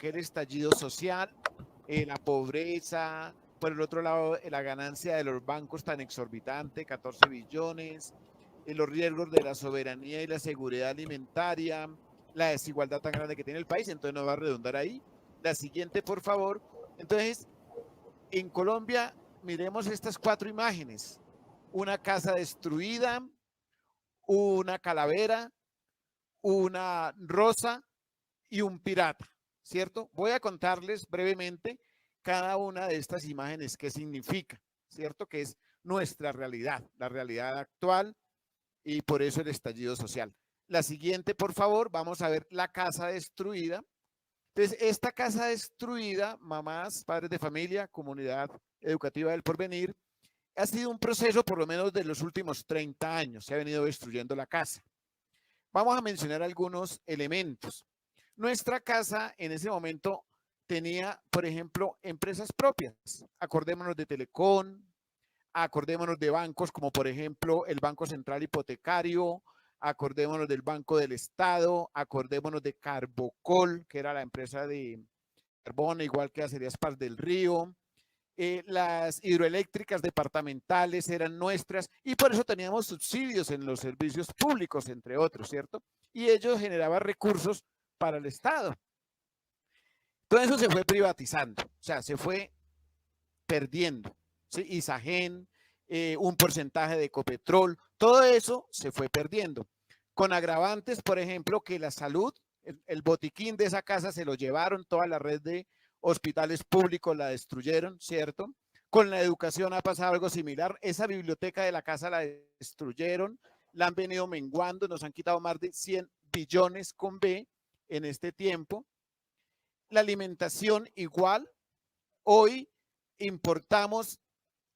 que el estallido social, la pobreza, por el otro lado, la ganancia de los bancos tan exorbitante, 14 billones, los riesgos de la soberanía y la seguridad alimentaria, la desigualdad tan grande que tiene el país, entonces no va a redundar ahí. La siguiente, por favor. Entonces, en Colombia, miremos estas 4 imágenes. Una casa destruida, una calavera, una rosa y un pirata, ¿cierto? Voy a contarles brevemente cada una de estas imágenes qué significa, ¿cierto? Que es nuestra realidad, la realidad actual y por eso el estallido social. La siguiente, por favor, vamos a ver la casa destruida. Entonces, esta casa destruida, mamás, padres de familia, comunidad educativa del porvenir, ha sido un proceso por lo menos de los últimos 30 años, se ha venido destruyendo la casa. Vamos a mencionar algunos elementos. Nuestra casa en ese momento tenía, por ejemplo, empresas propias. Acordémonos de Telecom, acordémonos de bancos como por ejemplo el Banco Central Hipotecario, acordémonos del Banco del Estado, acordémonos de Carbocol, que era la empresa de carbón, igual que Acerías Paz del Río. Las hidroeléctricas departamentales eran nuestras y por eso teníamos subsidios en los servicios públicos, entre otros, ¿cierto? Y ello generaba recursos para el Estado. Todo eso se fue privatizando, o sea, se fue perdiendo. ¿Sí? Isagen, un porcentaje de Ecopetrol, todo eso se fue perdiendo. Con agravantes, por ejemplo, que la salud, el botiquín de esa casa se lo llevaron, toda la red de hospitales públicos la destruyeron, ¿cierto? Con la educación ha pasado algo similar. Esa biblioteca de la casa la destruyeron, la han venido menguando, nos han quitado más de 100 billones con B en este tiempo. La alimentación igual. Hoy importamos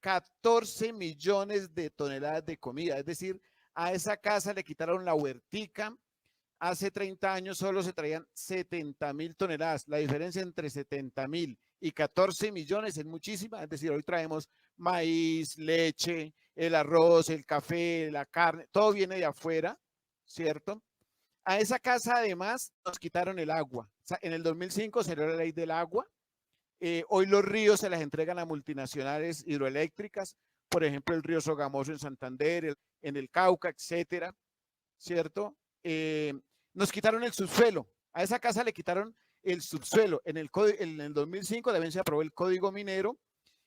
14 millones de toneladas de comida, es decir, a esa casa le quitaron la huertica. Hace 30 años solo se traían 70.000 toneladas. La diferencia entre 70.000 y 14 millones es muchísima. Es decir, hoy traemos maíz, leche, el arroz, el café, la carne, todo viene de afuera, ¿cierto? A esa casa además nos quitaron el agua. O sea, en el 2005 salió la ley del agua. Hoy los ríos se las entregan a multinacionales hidroeléctricas, por ejemplo, el río Sogamoso en Santander, en el Cauca, etcétera, ¿cierto? Nos quitaron el subsuelo. A esa casa le quitaron el subsuelo. En el 2005 también se aprobó el Código Minero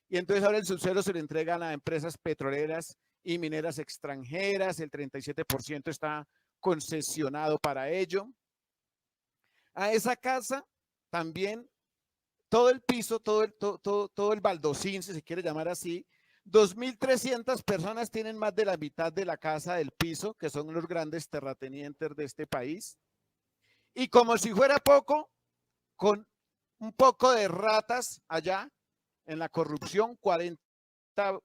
y entonces ahora el subsuelo se le entregan a empresas petroleras y mineras extranjeras. El 37% está concesionado para ello. A esa casa también todo el piso, todo el baldocín, si se quiere llamar así, 2.300 personas tienen más de la mitad de la casa del piso, que son los grandes terratenientes de este país. Y como si fuera poco, con un poco de ratas allá en la corrupción, 40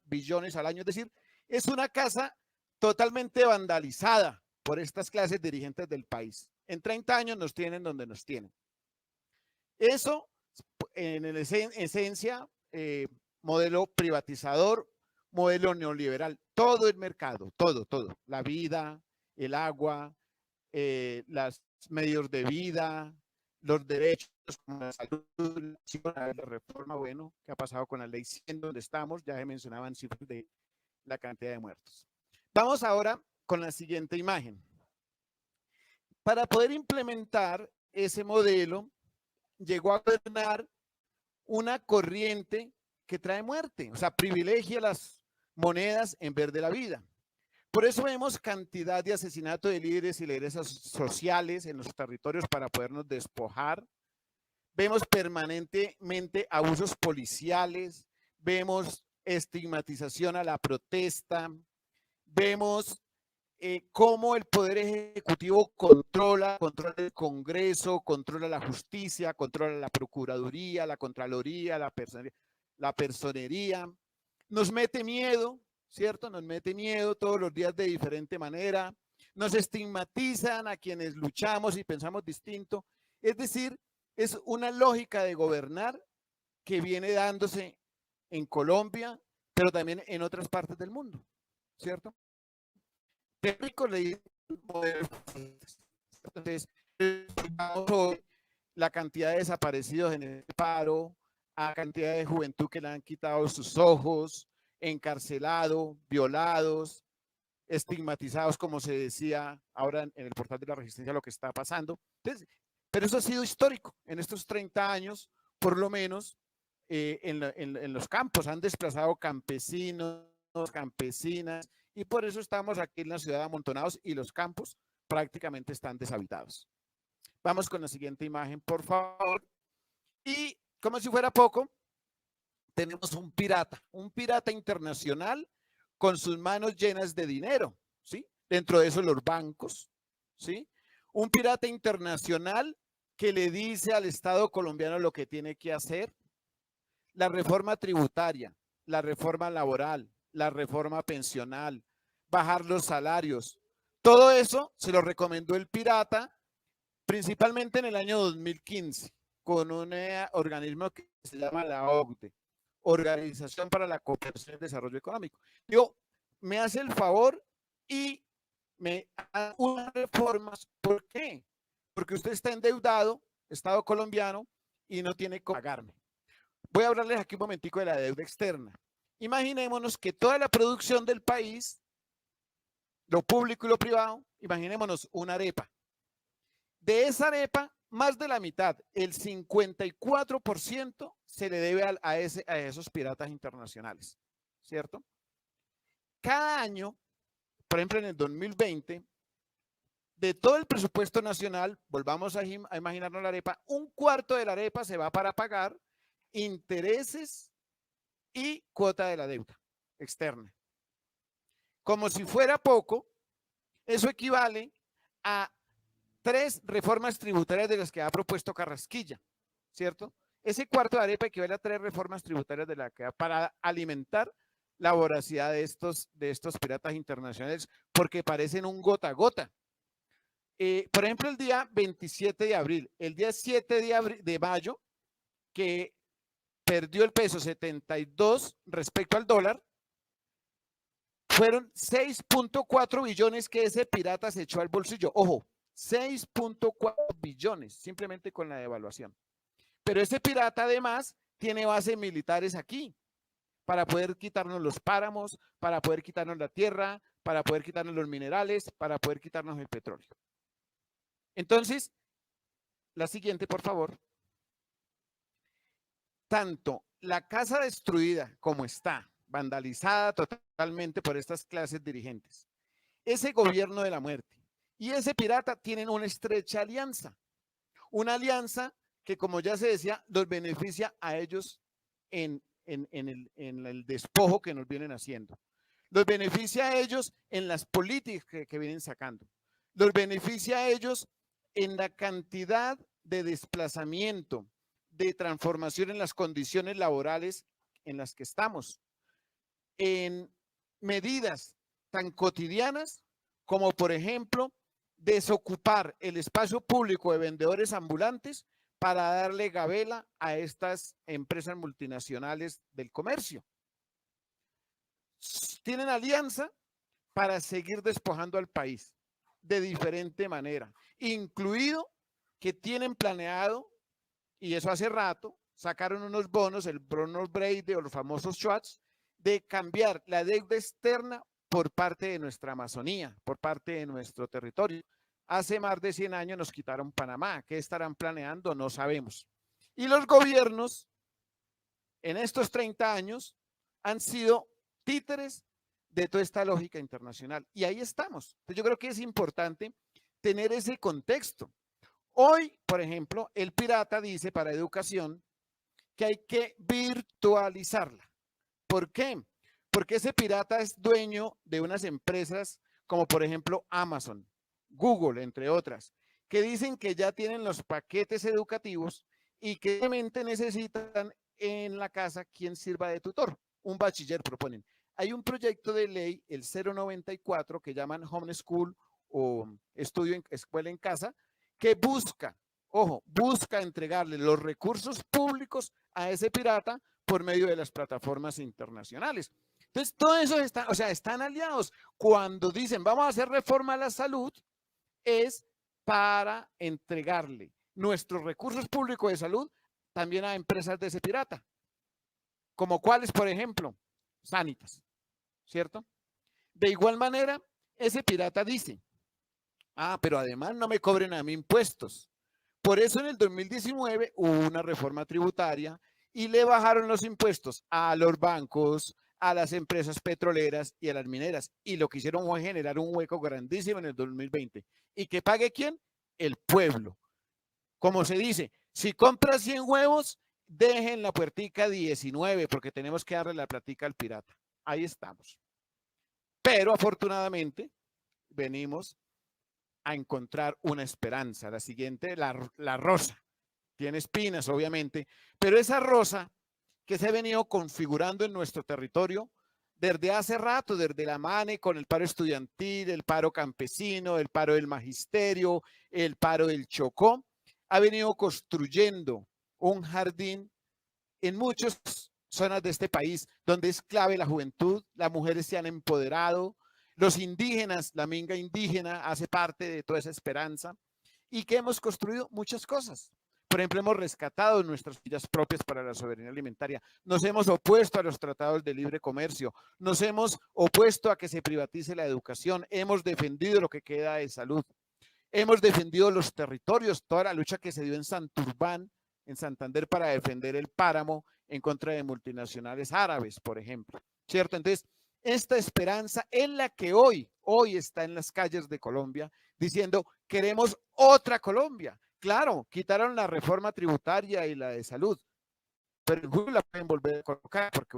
billones al año. Es decir, es una casa totalmente vandalizada por estas clases dirigentes del país. En 30 años nos tienen donde nos tienen. Eso en esencia, modelo privatizador, modelo neoliberal, todo el mercado, todo, la vida, el agua, los medios de vida, los derechos como la salud, la reforma, bueno, ¿qué ha pasado con la ley 100 donde estamos? Ya se mencionaban cifras de la cantidad de muertos. Vamos ahora con la siguiente imagen. Para poder implementar ese modelo, llegó a gobernar una corriente que trae muerte, o sea, privilegia las monedas en vez de la vida. Por eso vemos cantidad de asesinatos de líderes y lideresas sociales en los territorios para podernos despojar. Vemos permanentemente abusos policiales, vemos estigmatización a la protesta, vemos cómo el Poder Ejecutivo controla el Congreso, controla la justicia, controla la Procuraduría, la Contraloría, la Personería. Nos mete miedo, ¿cierto? Nos mete miedo todos los días de diferente manera. Nos estigmatizan a quienes luchamos y pensamos distinto. Es decir, es una lógica de gobernar que viene dándose en Colombia, pero también en otras partes del mundo, ¿cierto? Rico le entonces, hoy la cantidad de desaparecidos en el paro, a cantidad de juventud que le han quitado sus ojos, encarcelado, violados, estigmatizados, como se decía ahora en el portal de la Resistencia, lo que está pasando. Entonces, pero eso ha sido histórico. En estos 30 años, por lo menos, en los campos han desplazado campesinos, campesinas, y por eso estamos aquí en la ciudad amontonados y los campos prácticamente están deshabitados. Vamos con la siguiente imagen, por favor. Y como si fuera poco, tenemos un pirata internacional con sus manos llenas de dinero, ¿sí? Dentro de eso los bancos, ¿sí? Un pirata internacional que le dice al Estado colombiano lo que tiene que hacer. La reforma tributaria, la reforma laboral, la reforma pensional, bajar los salarios. Todo eso se lo recomendó el pirata principalmente en el año 2015 con un organismo que se llama la OCDE, Organización para la Cooperación y el Desarrollo Económico. Digo, me hace el favor y me hace unas reformas. ¿Por qué? Porque usted está endeudado, Estado colombiano, y no tiene que pagarme. Voy a hablarles aquí un momentico de la deuda externa. Imaginémonos que toda la producción del país, lo público y lo privado, imaginémonos una arepa. De esa arepa, más de la mitad, el 54% se le debe a esos piratas internacionales, ¿cierto? Cada año, por ejemplo en el 2020, de todo el presupuesto nacional, volvamos a imaginarnos la arepa, un cuarto de la arepa se va para pagar intereses y cuota de la deuda externa. Como si fuera poco, eso equivale a 3 reformas tributarias de las que ha propuesto Carrasquilla, ¿cierto? Ese cuarto de arepa equivale a 3 reformas tributarias de la que para alimentar la voracidad de estos piratas internacionales, porque parecen un gota a gota. Por ejemplo, el día 27 de abril, el día 7 de mayo, que perdió el peso 72 respecto al dólar, fueron 6.4 billones que ese pirata se echó al bolsillo. Ojo, 6.4 billones simplemente con la devaluación. Pero ese pirata además tiene bases militares aquí para poder quitarnos los páramos, para poder quitarnos la tierra, para poder quitarnos los minerales, para poder quitarnos el petróleo. Entonces, la siguiente, por favor. Tanto la casa destruida como está, vandalizada totalmente por estas clases dirigentes, ese gobierno de la muerte y ese pirata tienen una estrecha alianza. Una alianza que, como ya se decía, los beneficia a ellos en el despojo que nos vienen haciendo. Los beneficia a ellos en las políticas que vienen sacando. Los beneficia a ellos en la cantidad de desplazamiento, de transformación en las condiciones laborales en las que estamos. En medidas tan cotidianas como, por ejemplo, desocupar el espacio público de vendedores ambulantes para darle gabela a estas empresas multinacionales del comercio. Tienen alianza para seguir despojando al país de diferente manera, incluido que tienen planeado, y eso hace rato, sacaron unos bonos, el bono Brady o los famosos Schwartz, de cambiar la deuda externa por parte de nuestra Amazonía, por parte de nuestro territorio. Hace más de 100 años nos quitaron Panamá. ¿Qué estarán planeando? No sabemos. Y los gobiernos en estos 30 años han sido títeres de toda esta lógica internacional. Y ahí estamos. Entonces yo creo que es importante tener ese contexto. Hoy, por ejemplo, el pirata dice para educación que hay que virtualizarla. ¿Por qué? Porque ese pirata es dueño de unas empresas como por ejemplo Amazon, Google, entre otras, que dicen que ya tienen los paquetes educativos y que realmente necesitan en la casa quien sirva de tutor. Un bachiller proponen. Hay un proyecto de ley, el 094, que llaman Homeschool o escuela en casa, que busca, ojo, busca entregarle los recursos públicos a ese pirata por medio de las plataformas internacionales. Entonces, todo eso está, o sea, están aliados. Cuando dicen, vamos a hacer reforma a la salud, es para entregarle nuestros recursos públicos de salud también a empresas de ese pirata, como cuáles, por ejemplo, Sanitas, ¿cierto? De igual manera, ese pirata dice, pero además no me cobren a mí impuestos. Por eso en el 2019 hubo una reforma tributaria y le bajaron los impuestos a los bancos, a las empresas petroleras y a las mineras. Y lo que hicieron fue generar un hueco grandísimo en el 2020. ¿Y que pague quién? El pueblo. Como se dice, si compras 100 huevos, dejen la puertica 19 porque tenemos que darle la platica al pirata. Ahí estamos. Pero afortunadamente venimos a encontrar una esperanza. La siguiente, la rosa. Tiene espinas, obviamente, pero esa rosa que se ha venido configurando en nuestro territorio desde hace rato, desde la MANE, con el paro estudiantil, el paro campesino, el paro del magisterio, el paro del Chocó, ha venido construyendo un jardín en muchas zonas de este país, donde es clave la juventud, las mujeres se han empoderado, los indígenas, la minga indígena hace parte de toda esa esperanza y que hemos construido muchas cosas. Por ejemplo, hemos rescatado nuestras villas propias para la soberanía alimentaria, nos hemos opuesto a los tratados de libre comercio, nos hemos opuesto a que se privatice la educación, hemos defendido lo que queda de salud, hemos defendido los territorios, toda la lucha que se dio en Santurbán, en Santander, para defender el páramo en contra de multinacionales árabes, por ejemplo, ¿cierto? Entonces, esta esperanza es la que hoy está en las calles de Colombia diciendo, queremos otra Colombia. Claro, quitaron la reforma tributaria y la de salud, pero en julio la pueden volver a colocar porque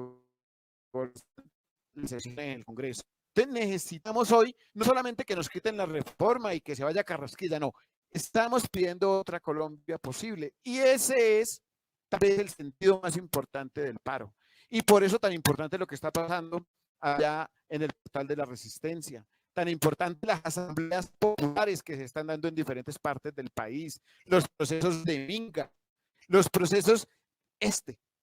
en el Congreso. Entonces necesitamos hoy no solamente que nos quiten la reforma y que se vaya Carrasquilla, no, estamos pidiendo otra Colombia posible y ese es tal vez el sentido más importante del paro. Y por eso tan importante lo que está pasando allá en el portal de la Resistencia, tan importante las asambleas populares que se están dando en diferentes partes del país, los procesos de minga, los procesos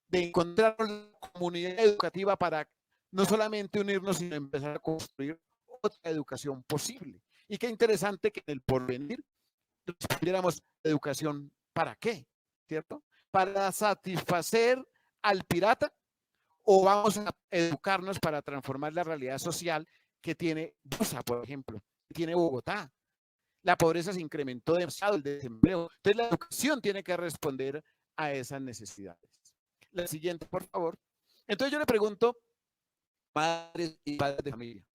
de encontrar una comunidad educativa para no solamente unirnos, sino empezar a construir otra educación posible. Y qué interesante que en el porvenir respondiéramos, ¿educación para qué? ¿Cierto? ¿Para satisfacer al pirata o vamos a educarnos para transformar la realidad social que tiene Busa, por ejemplo, que tiene Bogotá? La pobreza se incrementó demasiado, el desempleo. Entonces la educación tiene que responder a esas necesidades. La siguiente, por favor. Entonces yo le pregunto, madres y padres de familia,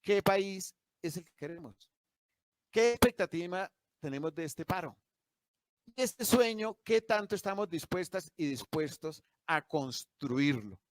¿qué país es el que queremos? ¿Qué expectativa tenemos de este paro? Y este sueño, ¿qué tanto estamos dispuestas y dispuestos a construirlo?